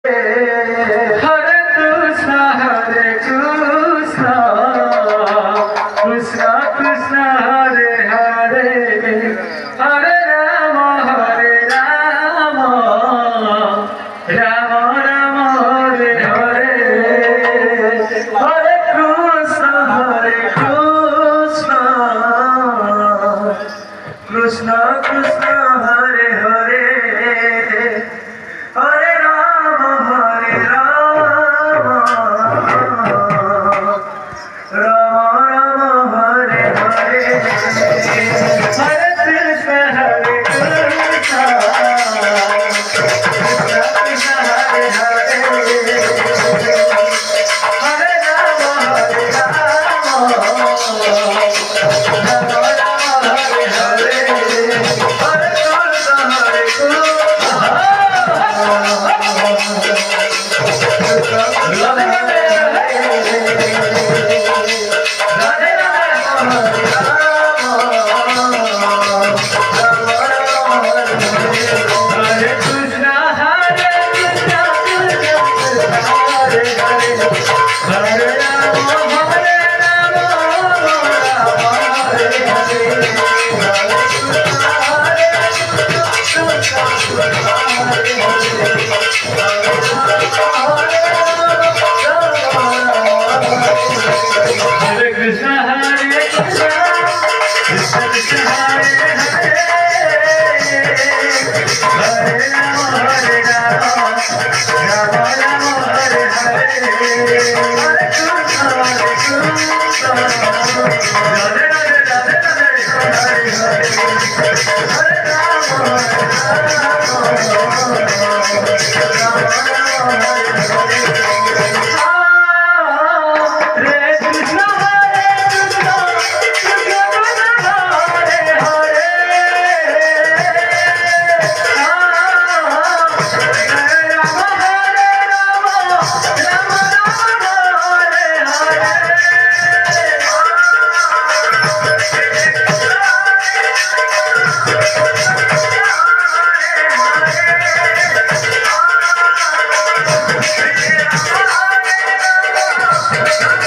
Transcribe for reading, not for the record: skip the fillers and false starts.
Hare Krishna, Hare Krishna, Krishna Krishna, Hare Hare, Hare Rama, Hare Rama, Rama Rama, Hare Hare, Hare Krishna, Hare Krishna, Krishna Krishna, Hare Hare, Hare Rama, Hare Rama, Rama Rama, Hare Hare, Hare Krishna, Hare Krishna, Krishna Krishna, Hare Hare, Hare Rama, Hare Rama, Rama Rama, Hare Hare, Hare Krishna, Hare Krishna, Krishna Krishna, Hare Hare.